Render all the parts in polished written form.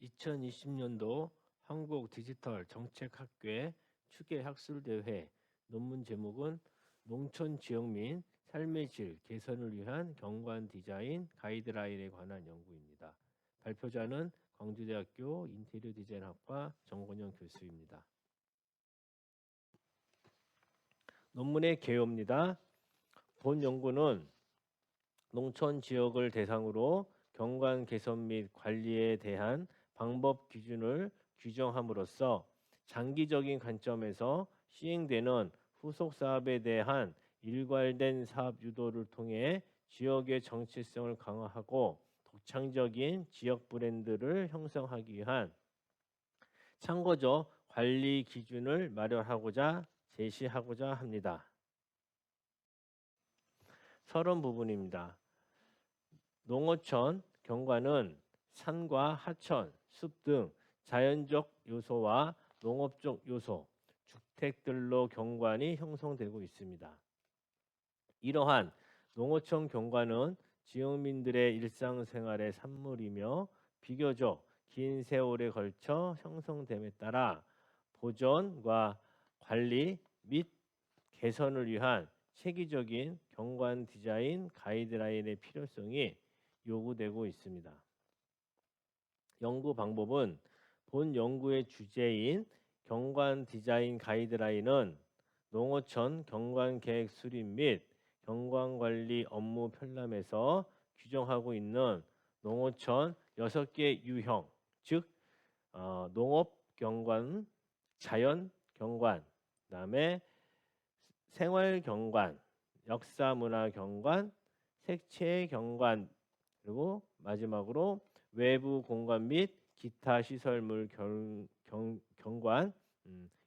2020년도 한국 디지털 정책학회 추계학술대회 논문 제목은 농촌 지역 민 삶의 질 개선을 위한 경관 디자인 가이드라인에 관한 연구입니다. 발표자는 광주대학교 인테리어 디자인학과 정건영 교수입니다. 논문의 개요입니다. 본 연구는 농촌 지역을 대상으로 경관 개선 및 관리에 대한 방법 기준을 규정함으로써 장기적인 관점에서 시행되는 후속 사업에 대한 일괄된 사업 유도를 통해 지역의 정체성을 강화하고 독창적인 지역 브랜드를 형성하기 위한 참고적 관리 기준을 마련하고자 제시하고자 합니다. 서론 부분입니다. 농어촌 경관은 산과 하천, 숲 등 자연적 요소와 농업적 요소, 주택들로 경관이 형성되고 있습니다. 이러한 농어촌 경관은 지역민들의 일상생활의 산물이며 비교적 긴 세월에 걸쳐 형성됨에 따라 보존과 관리 및 개선을 위한 체계적인 경관 디자인 가이드라인의 필요성이 요구되고 있습니다. 연구 방법은 본 연구의 주제인 경관 디자인 가이드라인은 농어촌 경관 계획 수립 및 경관 관리 업무 편람에서 규정하고 있는 농어촌 6개 유형, 즉 농업 경관, 자연 경관, 그다음에 생활 경관, 역사 문화 경관, 색채 경관, 그리고 마지막으로 외부 공간 및 기타 시설물 경관,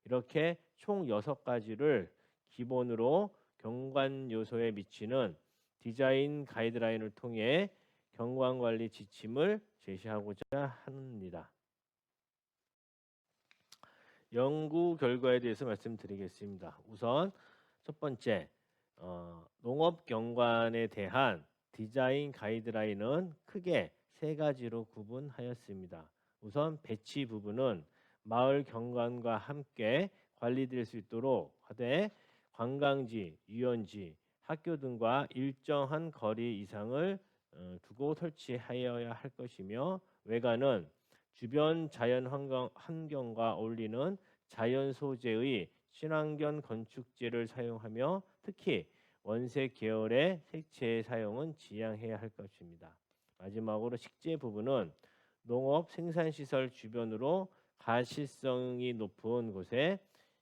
이렇게 총 6가지를 기본으로 경관 요소에 미치는 디자인 가이드라인을 통해 경관 관리 지침을 제시하고자 합니다. 연구 결과에 대해서 말씀드리겠습니다. 우선 첫 번째, 농업 경관에 대한 디자인 가이드라인은 크게 3가지로 구분하였습니다. 우선 배치 부분은 마을 경관과 함께 관리될 수 있도록 하되 관광지, 유원지, 학교 등과 일정한 거리 이상을 두고 설치하여야 할 것이며 외관은 주변 자연 환경과 어울리는 자연 소재의 친환경 건축재를 사용하며 특히 원색 계열의 색채의 사용은 지양해야 할 것입니다. 마지막으로 식재 부분은 농업 생산시설 주변으로 가시성이 높은 곳에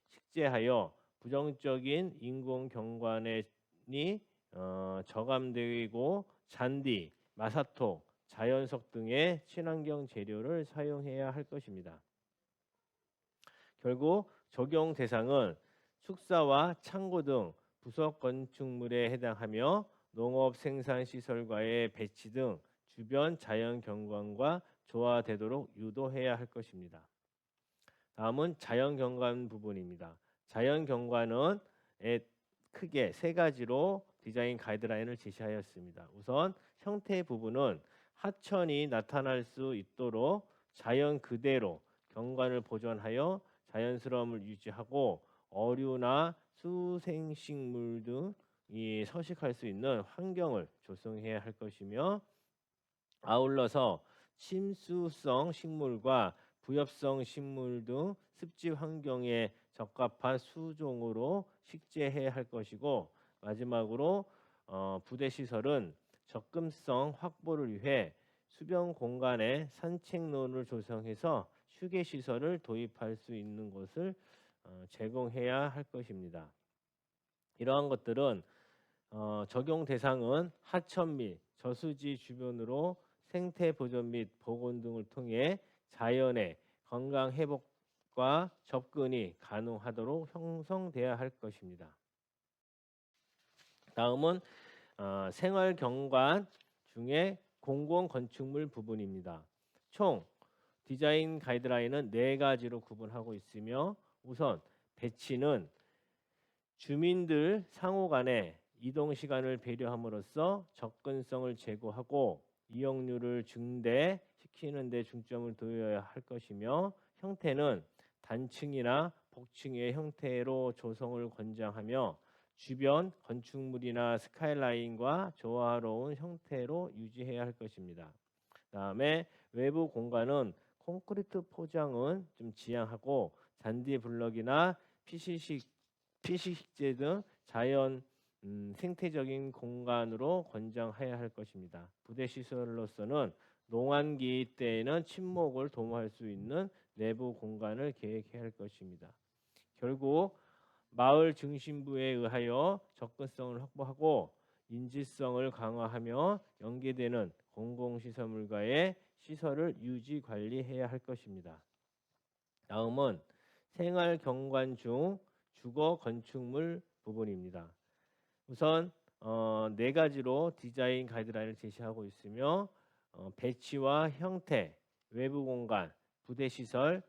식재하여 부정적인 인공 경관이 저감되고 잔디, 마사토, 자연석 등의 친환경 재료를 사용해야 할 것입니다. 결국 적용 대상은 축사와 창고 등 부속 건축물에 해당하며 농업 생산 시설과의 배치 등 주변 자연 경관과 조화되도록 유도해야 할 것입니다. 다음은 자연 경관 부분입니다. 자연 경관은 크게 3가지로 디자인 가이드라인을 제시하였습니다. 우선 형태 부분은 하천이 나타날 수 있도록 자연 그대로 경관을 보존하여 자연스러움을 유지하고 어류나 수생식물 등이 서식할 수 있는 환경을 조성해야 할 것이며 아울러서 침수성 식물과 부엽성 식물 등 습지 환경에 적합한 수종으로 식재해야 할 것이고 마지막으로 부대 시설은 접근성 확보를 위해 수변 공간에 산책로를 조성해서 휴게 시설을 도입할 수 있는 곳을 제공해야 할 것입니다. 이러한 것들은 적용 대상은 하천 및 저수지 주변으로 생태 보존 및 복원 등을 통해 자연의 건강 회복과 접근이 가능하도록 형성돼야 할 것입니다. 다음은 생활 경관 중에 공공 건축물 부분입니다. 총 디자인 가이드라인은 4가지로 구분하고 있으며 우선 배치는 주민들 상호 간의 이동 시간을 배려함으로써 접근성을 제고하고 이용률을 시키는 데 중점을 두어야 할 것이며 형태는 단층이나 복층의 형태로 조성을 권장하며 주변 건축물이나 스카이라인과 조화로운 형태로 유지해야 할 것입니다. 다음에 외부 공간은 콘크리트 포장은 좀 지양하고 잔디 블럭이나 피식재 등 자연 생태적인 공간으로 권장해야 할 것입니다. 부대 시설로서는 농한기 때에는 침목을 도모할 수 있는 내부 공간을 계획해야 할 것입니다. 결국 마을 중심부에 의하여 접근성을 확보하고 인지성을 강화하며 연계되는 공공시설물과의 시설을 유지 관리해야 할 것입니다. 다음은 생활경관 중 주거 건축물 부분입니다. 우선 네 가지로 디자인 가이드라인을 제시하고 있으며 배치와 형태, 외부 공간, 부대 시설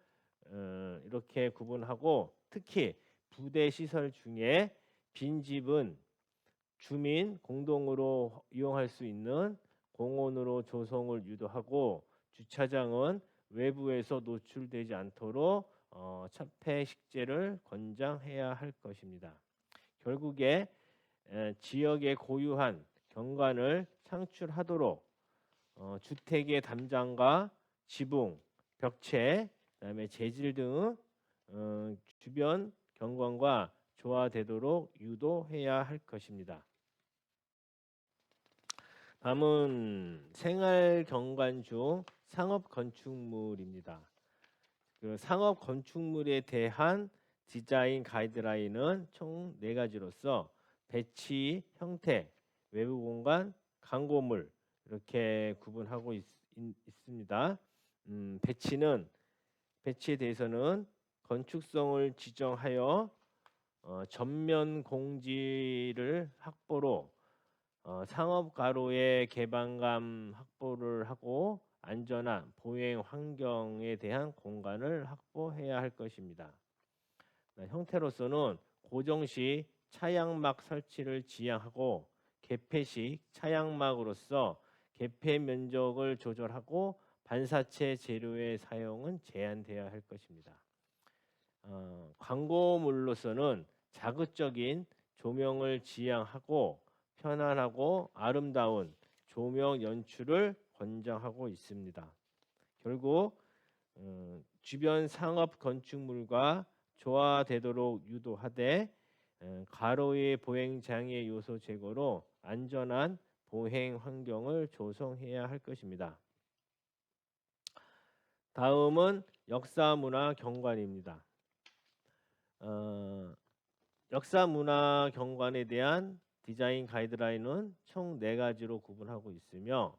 이렇게 구분하고 특히 부대 시설 중에 빈집은 주민 공동으로 이용할 수 있는 공원으로 조성을 유도하고 주차장은 외부에서 노출되지 않도록 차폐식재를 권장해야 할 것입니다. 결국에 지역의 고유한 경관을 창출하도록 주택의 담장과 지붕, 벽체, 그다음에 재질 등 주변 경관과 조화되도록 유도해야 할 것입니다. 다음은 생활 경관 중 상업 건축물입니다. 그 상업 건축물에 대한 디자인 가이드라인은 총 4가지로서 배치, 형태, 외부 공간, 광고물 이렇게 구분하고 있습니다. 배치에 대해서는 건축성을 지정하여 전면 공지를 확보로 상업 가로의 개방감 확보를 하고 안전한 보행 환경에 대한 공간을 확보해야 할 것입니다. 형태로서는 고정식 차양막 설치를 지향하고 개폐식 차양막으로서 개폐 면적을 조절하고 반사체 재료의 사용은 제한되어야 할 것입니다. 광고물로서는 자극적인 조명을 지향하고 편안하고 아름다운 조명 연출을 권장하고 있습니다. 결국 주변 상업 건축물과 조화되도록 유도하되 가로의 보행 장애 요소 제거로 안전한 보행 환경을 조성해야 할 것입니다. 다음은 역사문화 경관입니다. 역사문화 경관에 대한 디자인 가이드라인은 총 4가지로 구분하고 있으며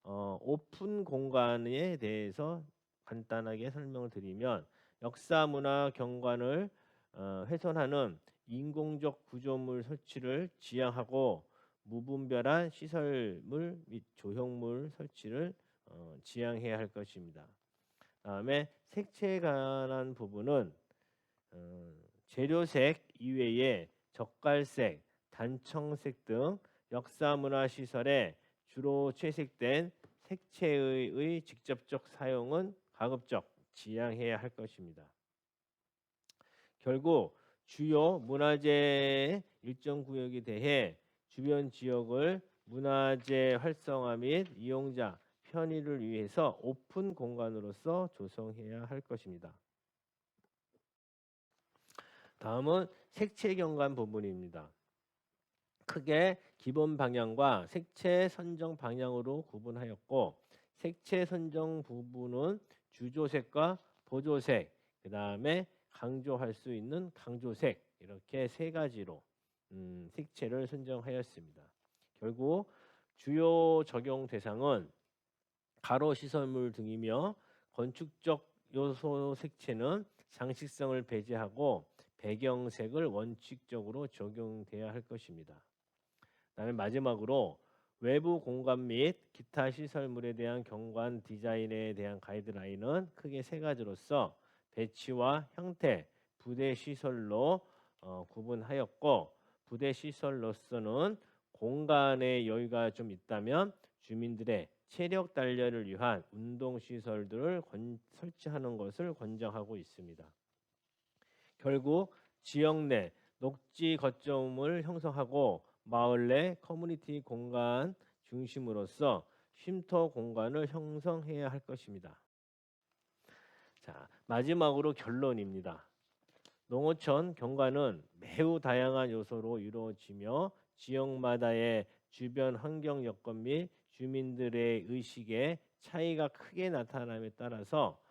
오픈 공간에 대해서 간단하게 설명을 드리면 역사문화 경관을 훼손하는 인공적 구조물 설치를 지향하고 무분별한 시설물 및 조형물 설치를 지향해야 할 것입니다. 다음에 색채에 관한 부분은 재료색 이외에 젓갈색, 단청색 등 역사문화 시설에 주로 채색된 색채의 직접적 사용은 가급적 지양해야 할 것입니다. 결국 주요 문화재 일정 구역에 대해 주변 지역을 문화재 활성화 및 이용자 편의를 위해서 오픈 공간으로서 조성해야 할 것입니다. 다음은 색채 경관 부분입니다. 크게 기본 방향과 색채 선정 방향으로 구분하였고 색채 선정 부분은 주조색과 보조색, 그 다음에 강조할 수 있는 강조색 이렇게 3가지로 색채를 선정하였습니다. 결국 주요 적용 대상은 가로 시설물 등이며 건축적 요소 색채는 장식성을 배제하고 배경색을 원칙적으로 적용돼야 할 것입니다. 그다음에 마지막으로 외부 공간 및 기타 시설물에 대한 경관 디자인에 대한 가이드라인은 크게 3가지로서 배치와 형태, 부대 시설로 구분하였고 부대 시설로서는 공간의 여유가 좀 있다면 주민들의 체력 단련을 위한 운동 시설들을 설치하는 것을 권장하고 있습니다. 결국 지역 내 녹지 거점을 형성하고 마을 내 커뮤니티 공간 중심으로서 쉼터 공간을 형성해야 할 것입니다. 자, 마지막으로 결론입니다. 농어촌 경관은 매우 다양한 요소로 이루어지며 지역마다의 주변 환경 여건 및 주민들의 의식에 차이가 크게 나타남에 따라서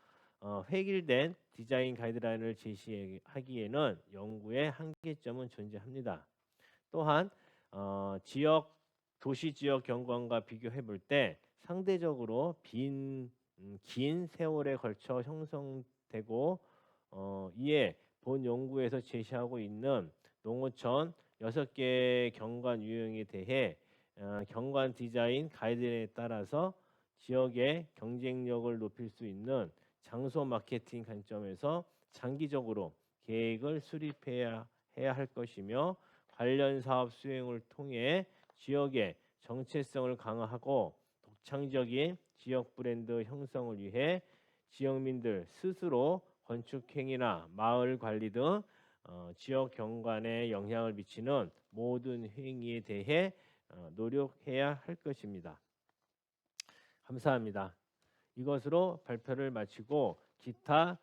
획일된 디자인 가이드라인을 제시하기에는 연구의 한계점은 존재합니다. 또한 도시 지역 경관과 비교해 볼 때 상대적으로 긴 세월에 걸쳐 형성되고 이에 본 연구에서 제시하고 있는 농어촌 6개 경관 유형에 대해 경관 디자인 가이드라인에 따라서 지역의 경쟁력을 높일 수 있는 장소 마케팅 관점에서 장기적으로 계획을 수립해야 할 것이며 관련 사업 수행을 통해 지역의 정체성을 강화하고 독창적인 지역 브랜드 형성을 위해 지역민들 스스로 건축행위나 마을 관리 등 지역 경관에 영향을 미치는 모든 행위에 대해 노력해야 할 것입니다. 감사합니다. 이것으로 발표를 마치고 기타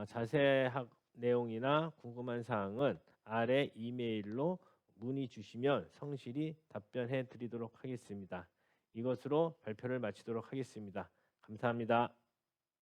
자세한 내용이나 궁금한 사항은 아래 이메일로 문의 주시면 성실히 답변해 드리도록 하겠습니다. 이것으로 발표를 마치도록 하겠습니다. 감사합니다.